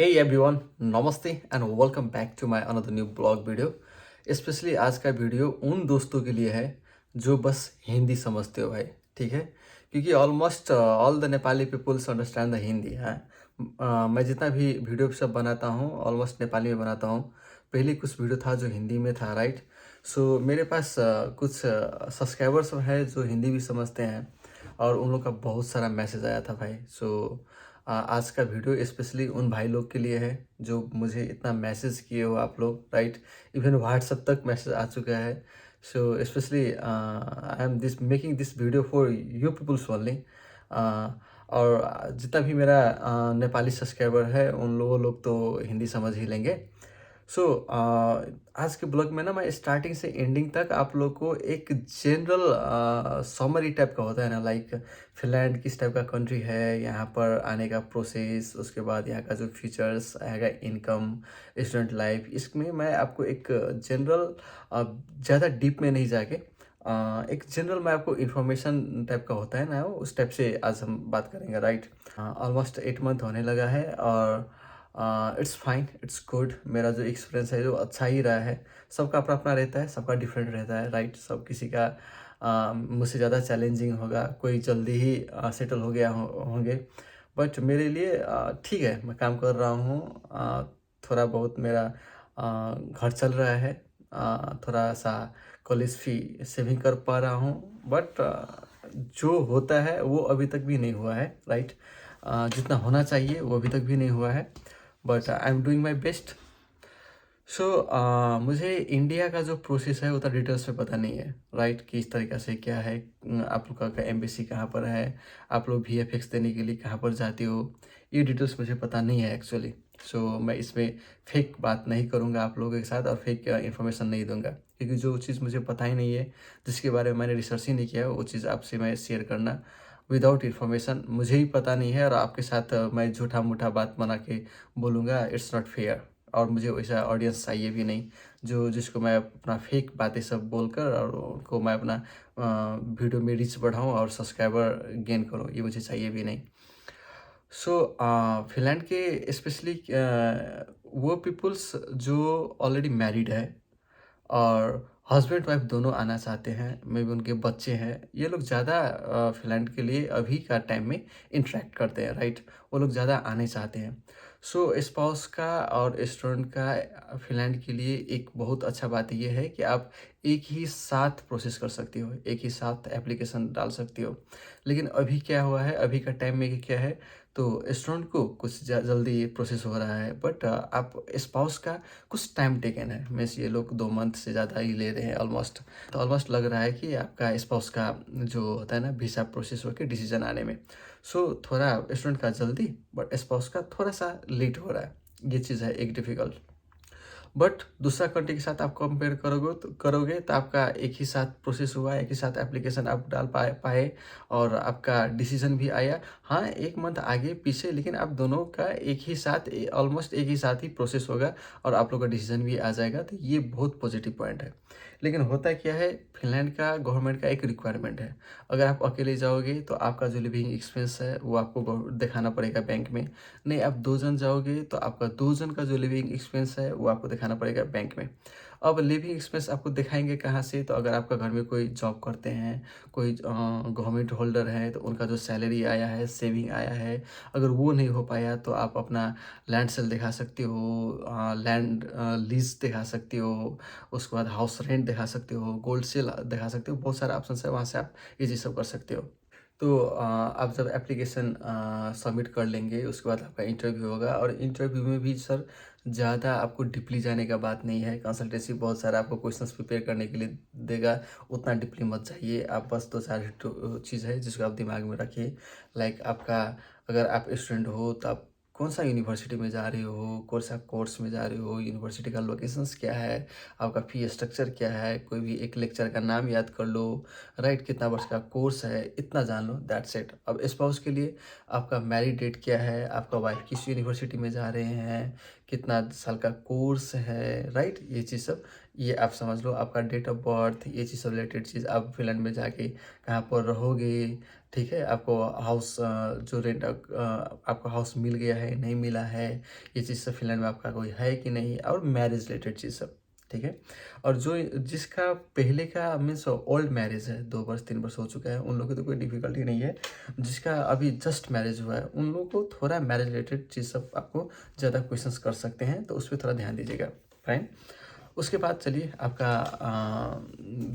Hey everyone, नमस्ते and welcome back to my another new blog video. Specially आज का video उन दोस्तों के लिए है जो बस हिंदी समझते हो भाई। ठीक है, क्योंकि almost all the Nepali peoples understand the Hindi है। मैं जितना भी वीडियो सब बनाता हूँ ऑलमोस्ट नेपाली में बनाता हूँ। पहले कुछ वीडियो था जो हिंदी में था, राइट। सो मेरे पास कुछ सब्सक्राइबर्स हैं जो हिंदी भी समझते हैं और उन लोग का बहुत सारा मैसेज आया था भाई। सो आज का वीडियो स्पेशली उन भाई लोग के लिए है जो मुझे इतना मैसेज किए हो आप लोग, राइट। इवन व्हाट्सएप तक मैसेज आ चुका है। So specially I am this making this video for you peoples only. और जितना भी मेरा नेपाली सब्सक्राइबर है उन लोग तो हिंदी समझ ही लेंगे। सो आज के ब्लॉग में ना मैं स्टार्टिंग से एंडिंग तक आप लोग को एक जनरल समरी टाइप का होता है ना, लाइक फिनलैंड किस टाइप का कंट्री है, यहाँ पर आने का प्रोसेस, उसके बाद यहाँ का जो फीचर्स आएगा, इनकम, स्टूडेंट लाइफ, इसमें मैं आपको एक जनरल, ज़्यादा डीप में नहीं जाके एक जनरल मैं आपको इन्फॉर्मेशन टाइप का होता है ना, उस टाइप से आज हम बात करेंगे, राइट। ऑलमोस्ट 8 मंथ होने लगा है और इट्स फाइन, इट्स गुड। मेरा जो एक्सपीरियंस है जो अच्छा ही रहा है। सबका अपना अपना रहता है, सबका डिफरेंट रहता है, राइट। सब किसी का मुझसे ज़्यादा चैलेंजिंग होगा, कोई जल्दी ही सेटल हो गया होंगे। बट मेरे लिए ठीक है, मैं काम कर रहा हूँ। थोड़ा बहुत मेरा घर चल रहा है। थोड़ा सा कॉलेज फी सेविंग कर पा रहा हूँ। बट जो होता है वो अभी तक भी नहीं हुआ है, राइट। जितना होना चाहिए वो अभी तक भी नहीं हुआ है। But I am doing my best. So मुझे इंडिया का जो प्रोसेस है उतना डिटेल्स में पता नहीं है, राइट। किस तरीक़ा से क्या है, आप लोग का एम्बेसी कहाँ पर है, आप लोग VFX देने के लिए कहाँ पर जाते हो, ये डिटेल्स मुझे पता नहीं है एक्चुअली। सो मैं इसमें फेक बात नहीं करूँगा आप लोगों के साथ और फेक इन्फॉर्मेशन नहीं दूंगा, क्योंकि जो चीज़ मुझे पता ही नहीं है, जिसके बारे में मैंने रिसर्च ही नहीं किया, वो चीज़ आपसे मैं शेयर करना विदाउट इन्फॉर्मेशन, मुझे ही पता नहीं है और आपके साथ मैं झूठा मूठा बात बना के बोलूँगा, इट्स नॉट फेयर। और मुझे वैसा ऑडियंस चाहिए भी नहीं जो जिसको मैं अपना फेक बातें सब बोलकर और उनको मैं अपना वीडियो में रीच बढ़ाऊँ और सब्सक्राइबर गेन करूँ, ये मुझे चाहिए भी नहीं। सो फिनलैंड के स्पेशली वो पीपल्स जो ऑलरेडी मैरिड है और हस्बैंड वाइफ दोनों आना चाहते हैं, मे भी उनके बच्चे हैं, ये लोग ज़्यादा फिनलैंड के लिए अभी का टाइम में इंटरेक्ट करते हैं, राइट। वो लोग ज़्यादा आने चाहते हैं। सो स्पाउस का और स्टूडेंट का फिनलैंड के लिए एक बहुत अच्छा बात ये है कि आप एक ही साथ प्रोसेस कर सकते हो, एक ही साथ एप्लीकेशन डाल सकते हो। लेकिन अभी क्या हुआ है, अभी का टाइम में क्या है, तो स्टूडेंट को कुछ जल्दी प्रोसेस हो रहा है, बट आप स्पाउस का कुछ टाइम टेकन है। मीन्स ये लोग 2 मंथ से ज़्यादा ही ले रहे हैं ऑलमोस्ट। तो ऑलमोस्ट लग रहा है कि आपका स्पाउस का जो होता है ना वीज़ा प्रोसेस होकर डिसीजन आने में, सो थोड़ा स्टूडेंट का जल्दी, बट स्पाउस का थोड़ा सा लेट हो रहा है। ये चीज़ है एक डिफ़िकल्ट। बट दूसरा कंट्री के साथ आप कंपेयर करोगे तो आपका एक ही साथ प्रोसेस हुआ, एक ही साथ एप्लीकेशन आप डाल पाए और आपका डिसीजन भी आया। हाँ, 1 मंथ आगे पीछे, लेकिन आप दोनों का एक ही साथ ऑलमोस्ट एक ही साथ ही प्रोसेस होगा और आप लोग का डिसीजन भी आ जाएगा। तो ये बहुत पॉजिटिव पॉइंट है। लेकिन होता क्या है, फिनलैंड का गवर्नमेंट का एक रिक्वायरमेंट है। अगर आप अकेले जाओगे तो आपका जो लिविंग एक्सपेंस है वो आपको दिखाना पड़ेगा बैंक में। नहीं, आप 2 जन जाओगे तो आपका 2 जन का जो लिविंग एक्सपेंस है वो आपको दिखाना पड़ेगा बैंक में। अब लिविंग एक्सपेंस आपको दिखाएंगे कहाँ से, तो अगर आपका घर में कोई जॉब करते हैं, कोई गवर्नमेंट होल्डर है, तो उनका जो सैलरी आया है, सेविंग आया है, अगर वो नहीं हो पाया तो आप अपना लैंड सेल दिखा सकते हो, लैंड लीज दिखा सकते हो, उसके बाद हाउस रेंट दिखा सकते हो, गोल्ड सेल दिखा सकते हो। बहुत सारे ऑप्शन है, वहाँ से आप ये चीज़ सब कर सकते हो। तो आप जब एप्लीकेशन सबमिट कर लेंगे उसके बाद आपका इंटरव्यू होगा और इंटरव्यू में भी सर ज़्यादा आपको डीपली जाने का बात नहीं है। कंसल्टेंसी बहुत सारा आपको क्वेश्चंस प्रिपेयर करने के लिए देगा, उतना डीपली मत जाइए आप। बस 2-4 चीज़ है जिसको आप दिमाग में रखिए। लाइक आपका, अगर आप स्टूडेंट हो तो आप कौन सा यूनिवर्सिटी में जा रहे हो, कौन सा कोर्स में जा रहे हो, यूनिवर्सिटी का लोकेशंस क्या है, आपका फी स्ट्रक्चर क्या है, कोई भी एक लेक्चर का नाम याद कर लो, राइट। कितना वर्ष का कोर्स है, इतना जान लो, दैट्स इट। अब स्पाउस के लिए आपका मैरिड डेट क्या है, आपका वाइफ किस यूनिवर्सिटी में जा रहे हैं, कितना साल का कोर्स है, राइट। ये चीज़ सब ये आप समझ लो। आपका डेट ऑफ बर्थ, ये चीज़ सब रिलेटेड चीज़, आप फिनलैंड में जाके कहाँ पर रहोगे, ठीक है, आपको हाउस जो रेंट आपको हाउस मिल गया है नहीं मिला है, ये चीज़ सब फिनलैंड में आपका कोई है कि नहीं, और मैरिज रिलेटेड चीज़ सब, ठीक है। और जो जिसका पहले का मीन्स ओल्ड मैरिज है, 2 वर्ष 3 वर्ष हो चुका है, उन लोगों की तो कोई डिफिकल्टी नहीं है। जिसका अभी जस्ट मैरिज हुआ है उन लोगों को थोड़ा मैरिज रिलेटेड चीज़ सब आपको ज़्यादा क्वेश्चंस कर सकते हैं, तो उस पर थोड़ा ध्यान दीजिएगा। फाइन। उसके बाद चलिए आपका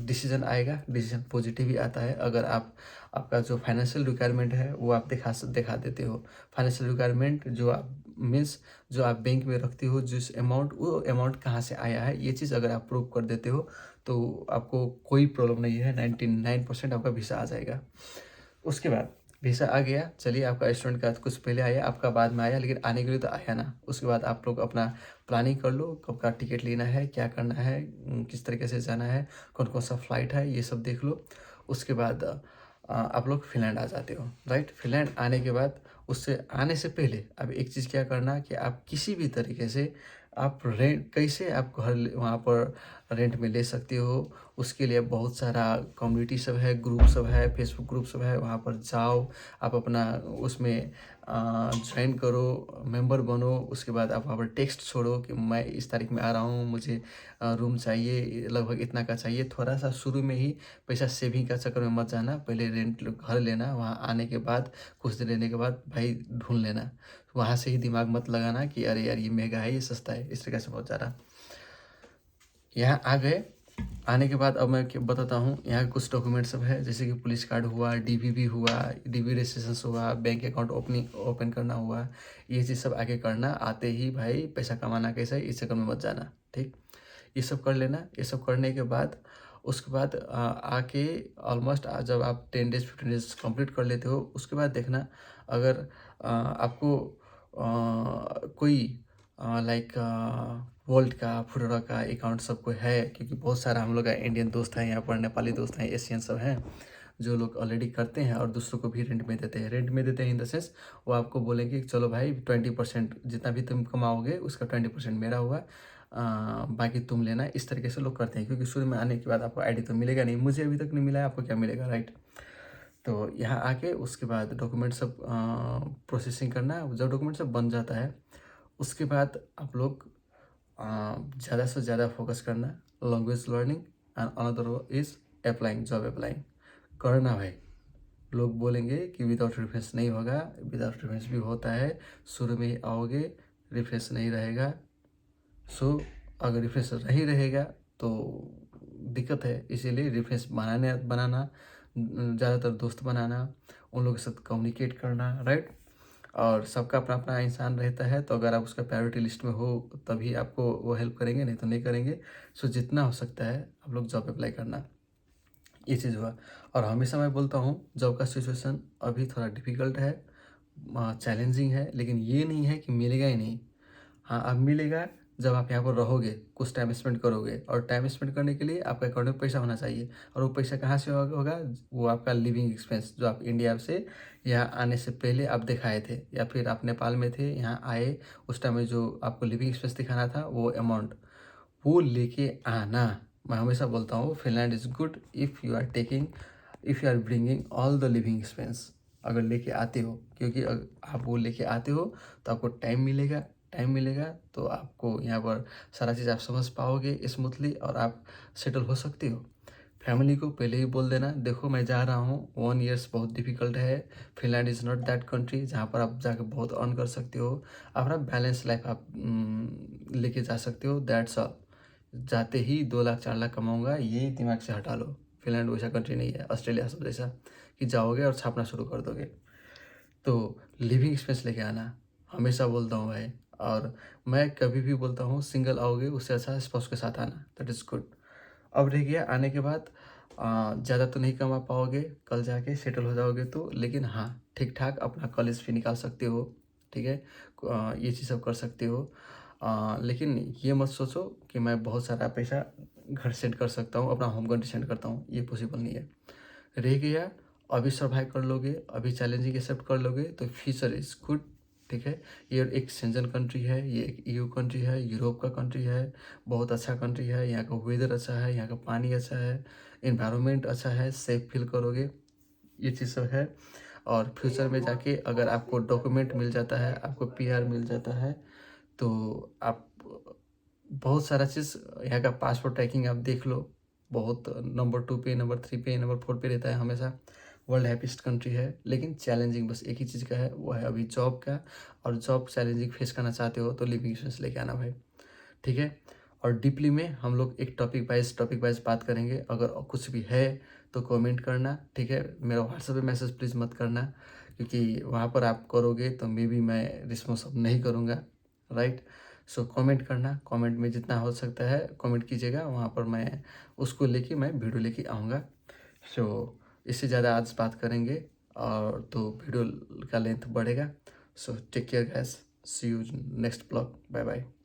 डिसीजन आएगा। डिसीजन पॉजिटिव ही आता है अगर आप आपका जो फाइनेंशियल रिक्वायरमेंट है वो आप दिखा देते हो। फाइनेंशियल रिक्वायरमेंट जो आप मीन्स जो आप बैंक में रखते हो जिस अमाउंट, वो अमाउंट कहाँ से आया है, ये चीज़ अगर आप प्रूव कर देते हो तो आपको कोई प्रॉब्लम नहीं है, 99% आपका वीज़ा आ जाएगा। उसके बाद वीज़ा आ गया, चलिए आपका स्टूडेंट का कुछ पहले आया, आपका बाद में आया, लेकिन आने के लिए तो आया ना। उसके बाद आप लोग अपना प्लानिंग कर लो, कब का टिकट लेना है, क्या करना है, किस तरीके से जाना है, कौन कौन सा फ्लाइट है, ये सब देख लो। उसके बाद आप लोग फिनलैंड आ जाते हो, राइट। फिनलैंड आने के बाद उससे आने से पहले अब एक चीज़ क्या करना कि आप किसी भी तरीके से आप रेंट, कैसे आप घर वहाँ पर रेंट में ले सकते हो, उसके लिए बहुत सारा कम्युनिटी सब है, ग्रुप सब है, फेसबुक ग्रुप सब है, वहाँ पर जाओ, आप अपना उसमें ज्वाइन करो, मेंबर बनो। उसके बाद आप वहाँ पर टेक्स्ट छोड़ो कि मैं इस तारीख में आ रहा हूँ, मुझे रूम चाहिए, लगभग इतना का चाहिए। थोड़ा सा शुरू में ही पैसा सेविंग का चक्कर में मत जाना, पहले रेंट घर लेना, वहाँ आने के बाद कुछ दिन रहने के बाद भाई ढूंढ लेना। वहाँ से ही दिमाग मत लगाना कि अरे यार ये महंगा है, ये सस्ता है, इस तरीके से बहुत ज़्यादा। यहाँ आ गए, आने के बाद अब मैं बताता हूँ यहाँ कुछ डॉक्यूमेंट सब है, जैसे कि पुलिस कार्ड हुआ, डीवीबी हुआ, डीवी रजिस्ट्रेशन हुआ, बैंक अकाउंट ओपन करना हुआ। ये चीज़ सब आगे करना, आते ही भाई पैसा कमाना कैसा है इस चक्कर में मत जाना, ठीक। ये सब कर लेना। ये सब करने के बाद उसके बाद आके ऑलमोस्ट जब आप 10 डेज 15 डेज कंप्लीट कर लेते हो, उसके बाद देखना अगर आपको कोई लाइक वर्ल्ड का फुटोरा का अकाउंट सबको है, क्योंकि बहुत सारा हम लोग का इंडियन दोस्त हैं यहाँ पर, नेपाली दोस्त हैं, एशियन सब हैं जो लोग ऑलरेडी करते हैं और दूसरों को भी रेंट में देते हैं। रेंट में देते हैं इन द सेंस वो आपको बोलेंगे कि चलो भाई 20% जितना भी तुम कमाओगे उसका 20% मेरा हुआ, बाकी तुम लेना। इस तरीके से लोग करते हैं, क्योंकि शुरू में आने के बाद आपको आईडी तो मिलेगा नहीं, मुझे अभी तक नहीं मिला है, आपको क्या मिलेगा, राइट। तो यहाँ आके उसके बाद डॉक्यूमेंट सब प्रोसेसिंग करना। जब डॉक्यूमेंट सब बन जाता है उसके बाद आप लोग ज़्यादा से ज़्यादा फोकस करना language learning, and another is applying, job applying करना भाई। लोग बोलेंगे कि विदाउट रेफरेंस नहीं होगा, विदाउट रेफरेंस भी होता है। शुरू में ही आओगे, रेफरेंस नहीं रहेगा, सो अगर रेफरेंस नहीं रहेगा तो दिक्कत है। इसीलिए रेफरेंस बनाना, ज़्यादातर दोस्त बनाना, उन लोगों के साथ कम्युनिकेट करना, राइट। और सबका अपना अपना इंसान रहता है, तो अगर आप उसका प्रायोरिटी लिस्ट में हो तभी आपको वो हेल्प करेंगे, नहीं तो नहीं करेंगे। सो जितना हो सकता है आप लोग जॉब अप्लाई करना। ये चीज़ हुआ। और हमेशा मैं बोलता हूँ जॉब का सिचुएशन अभी थोड़ा डिफ़िकल्ट है, चैलेंजिंग है, लेकिन ये नहीं है कि मिलेगा ही नहीं। हाँ, अब मिलेगा जब आप यहाँ पर रहोगे, कुछ टाइम स्पेंड करोगे, और टाइम स्पेंड करने के लिए आपके अकाउंट में पैसा होना चाहिए। और वो पैसा कहाँ से होगा? वो आपका लिविंग एक्सपेंस जो आप इंडिया से यहाँ आने से पहले आप दिखाए थे, या फिर आप नेपाल में थे यहाँ आए उस टाइम में जो आपको लिविंग एक्सपेंस दिखाना था, वो अमाउंट वो लेके आना। मैं हमेशा बोलता हूँ Finland is good if you are bringing all the living expense, अगर लेके आते हो, क्योंकि अगर आप वो लेके आते हो तो आपको टाइम मिलेगा तो आपको यहाँ पर सारा चीज़ आप समझ पाओगे स्मूथली, और आप सेटल हो सकते हो। फैमिली को पहले ही बोल देना, देखो मैं जा रहा हूँ, 1 ईयर्स बहुत डिफिकल्ट है, Finland is not that country जहाँ पर आप जाकर बहुत अर्न कर सकते हो, अपना बैलेंस लाइफ आप लेके जा सकते हो, दैट्स ऑल। जाते ही 2 लाख 4 लाख कमाऊंगा ये दिमाग से हटा लो। फिनलैंड वैसा कंट्री नहीं है, ऑस्ट्रेलिया सब जैसा कि जाओगे और छापना शुरू कर दोगे। तो लिविंग एक्सपेंस लेके आना, हमेशा बोलता हूँ भाई। और मैं कभी भी बोलता हूँ सिंगल आओगे उससे अच्छा स्पाउस के साथ आना, दैट इज़ गुड। अब रह गया आने के बाद ज़्यादा तो नहीं कमा पाओगे, कल जाके सेटल हो जाओगे तो, लेकिन हाँ ठीक ठाक अपना कॉलेज फी निकाल सकते हो, ठीक है। ये चीज़ सब कर सकते हो। लेकिन ये मत सोचो कि मैं बहुत सारा पैसा घर सेंड कर सकता हूँ, अपना होम कंट्री सेंड करता हूँ, ये पॉसिबल नहीं है। रह गया अभी सर्वाइव कर लोगे, अभी चैलेंजिंग एक्सेप्ट कर लोगे तो फ्यूचर इज़ गुड, ठीक है। ये एक शेंजन कंट्री है, ये एक ईयू कंट्री है, यूरोप का कंट्री है, बहुत अच्छा कंट्री है, यहाँ का वेदर अच्छा है, यहाँ का पानी अच्छा है, एनवायरनमेंट अच्छा है, सेफ फील करोगे, ये चीज़ सब है। और फ्यूचर में जाके अगर आपको डॉक्यूमेंट मिल जाता है, आपको पीआर मिल जाता है, तो आप बहुत सारा चीज़ यहाँ का पासपोर्ट ट्रैकिंग आप देख लो, बहुत नंबर 2 पे, नंबर 3 पे, नंबर 4 पे रहता है हमेशा। वर्ल्ड हैप्पीस्ट कंट्री है, लेकिन चैलेंजिंग बस एक ही चीज़ का है, वो है अभी जॉब का। और जॉब चैलेंजिंग फेस करना चाहते हो तो लिविंग इंश्योरेंस लेके आना भाई, ठीक है। और डीपली में हम लोग एक टॉपिक वाइज बात करेंगे। अगर कुछ भी है तो कमेंट करना, ठीक है। मेरा व्हाट्सएप पे मैसेज प्लीज़ मत करना, क्योंकि वहाँ पर आप करोगे तो मे बी मैं रिस्पॉन्स अब नहीं करूँगा, राइट। सो कमेंट करना, कमेंट में जितना हो सकता है कमेंट कीजिएगा, वहाँ पर मैं उसको लेके मैं वीडियो लेके आऊँगा। सो इससे ज़्यादा आज बात करेंगे और तो वीडियो का लेंथ बढ़ेगा। So take care guys, see you next blog, bye bye.